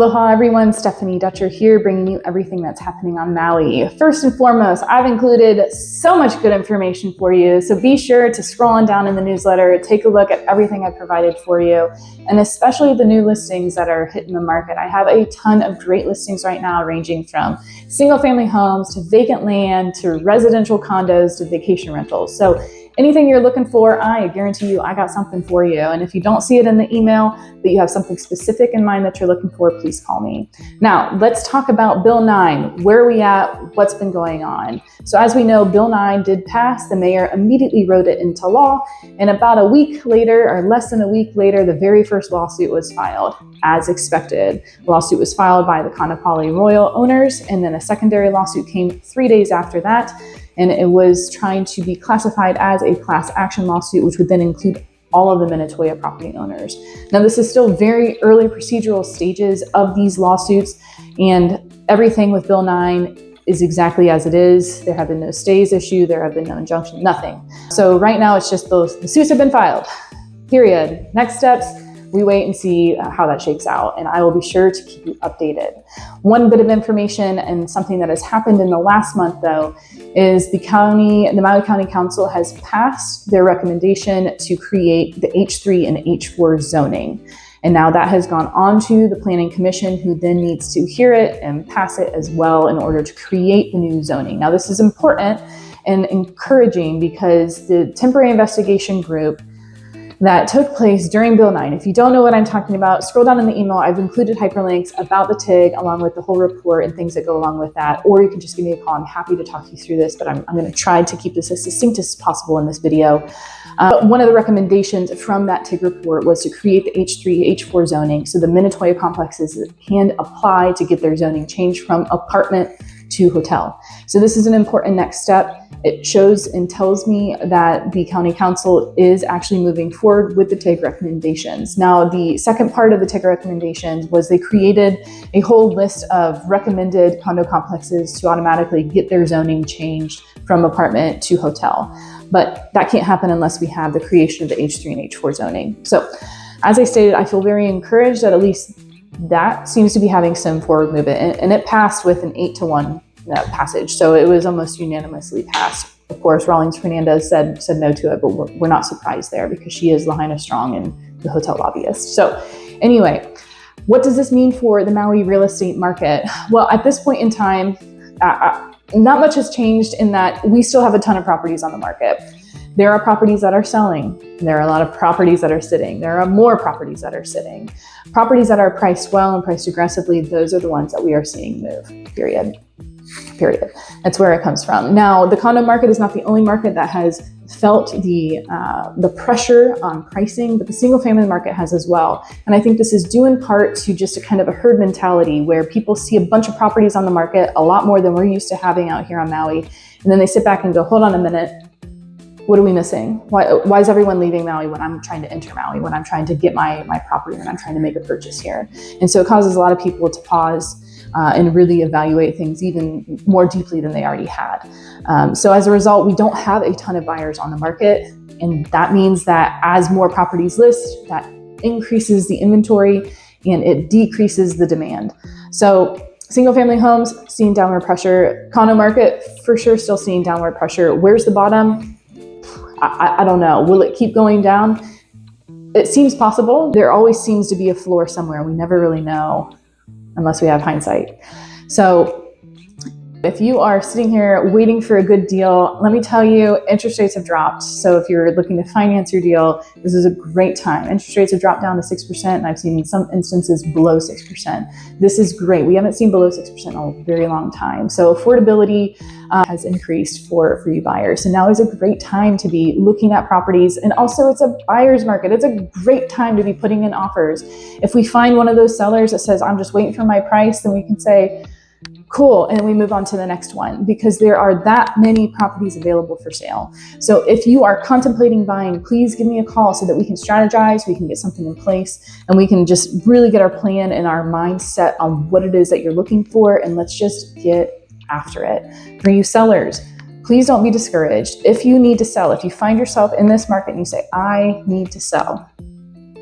Aloha everyone, Stephanie Dutcher here, bringing you everything that's happening on Maui. First and foremost, I've included so much good information for you, so be sure to scroll on down in the newsletter, take a look at everything I've provided for you, and especially the new listings that are hitting the market. I have a ton of great listings right now, ranging from single-family homes to vacant land to residential condos to vacation rentals. So anything you're looking for, I guarantee you I got something for you. And if you don't see it in the email, but you have something specific in mind that you're looking for, please call me. Now, let's talk about Bill 9. Where are we at? What's been going on? So as we know, Bill 9 did pass. The mayor immediately wrote it into law. And about a week later, or less than a week later, the very first lawsuit was filed, as expected. The lawsuit was filed by the Maui Royal owners, and then a secondary lawsuit came 3 days after that. And it was trying to be classified as a class action lawsuit, which would then include all of the Minatoya property owners. Now, this is still very early procedural stages of these lawsuits, and everything with Bill 9 is exactly as it is. There have been no stays issued, there have been no injunctions, nothing. So right now it's just the suits have been filed, period. Next steps, we wait and see how that shakes out, and I will be sure to keep you updated. One bit of information and something that has happened in the last month, though, is the Maui County Council has passed their recommendation to create the H-3 and H-4 zoning. And now that has gone on to the Planning Commission, who then needs to hear it and pass it as well in order to create the new zoning. Now, this is important and encouraging because the temporary investigation group that took place during Bill 9. If you don't know what I'm talking about, scroll down in the email. I've included hyperlinks about the TIG along with the whole report and things that go along with that, or you can just give me a call. I'm happy to talk you through this, but I'm going to try to keep this as succinct as possible in this video. But one of the recommendations from that TIG report was to create the H3, H4 zoning so the Minatoya complexes can apply to get their zoning changed from apartment to hotel. So this is an important next step. It shows and tells me that the county council is actually moving forward with the TIG recommendations. Now, the second part of the TIG recommendations was they created a whole list of recommended condo complexes to automatically get their zoning changed from apartment to hotel. But that can't happen unless we have the creation of the H3 and H4 zoning. So as I stated, I feel very encouraged that at least that seems to be having some forward movement, and it passed with an 8-1 passage. So it was almost unanimously passed. Of course, Rawlings Fernandez said no to it, but we're not surprised there because she is Lahaina Strong and the hotel lobbyist. So anyway, what does this mean for the Maui real estate market? Well, at this point in time, not much has changed in that we still have a ton of properties on the market. There are properties that are selling. There are a lot of properties that are sitting. There are more properties that are sitting. Properties that are priced well and priced aggressively, those are the ones that we are seeing move, period. That's where it comes from. Now, the condo market is not the only market that has felt the pressure on pricing, but the single family market has as well. And I think this is due in part to just a kind of a herd mentality where people see a bunch of properties on the market, a lot more than we're used to having out here on Maui. And then they sit back and go, hold on a minute, what are we missing? Why is everyone leaving Maui when I'm trying to enter Maui, when I'm trying to get my property, when I'm trying to make a purchase here? And so it causes a lot of people to pause and really evaluate things even more deeply than they already had. So as a result, we don't have a ton of buyers on the market. And that means that as more properties list, that increases the inventory and it decreases the demand. So single family homes, seeing downward pressure. Condo market, for sure, still seeing downward pressure. Where's the bottom? I don't know. Will it keep going down? It seems possible. There always seems to be a floor somewhere. We never really know unless we have hindsight. So if you are sitting here waiting for a good deal, let me tell you, interest rates have dropped. So if you're looking to finance your deal, this is a great time. Interest rates have dropped down to 6%, and I've seen in some instances below 6%. This is great. We haven't seen below 6% in a very long time. So affordability has increased for you buyers. So now is a great time to be looking at properties. And also it's a buyer's market. It's a great time to be putting in offers. If we find one of those sellers that says, I'm just waiting for my price, then we can say, cool, and we move on to the next one because there are that many properties available for sale. So if you are contemplating buying, please give me a call so that we can strategize, we can get something in place, and we can just really get our plan and our mindset on what it is that you're looking for, and let's just get after it. For you sellers, please don't be discouraged. If you need to sell, if you find yourself in this market and you say, I need to sell,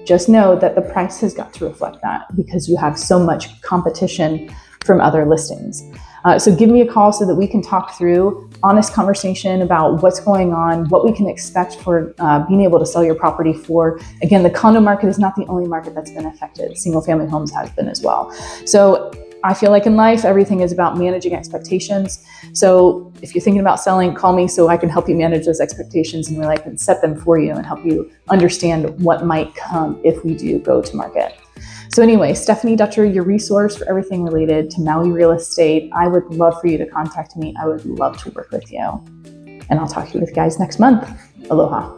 just know that the price has got to reflect that because you have so much competition from other listings. So give me a call so that we can talk through honest conversation about what's going on, what we can expect for being able to sell your property for. Again, the condo market is not the only market that's been affected. Single family homes has been as well. So I feel like in life, everything is about managing expectations. So if you're thinking about selling, call me so I can help you manage those expectations in your life and set them for you and help you understand what might come if we do go to market. So anyway, Stephanie Dutcher, your resource for everything related to Maui real estate. I would love for you to contact me. I would love to work with you. And I'll talk to you guys next month. Aloha.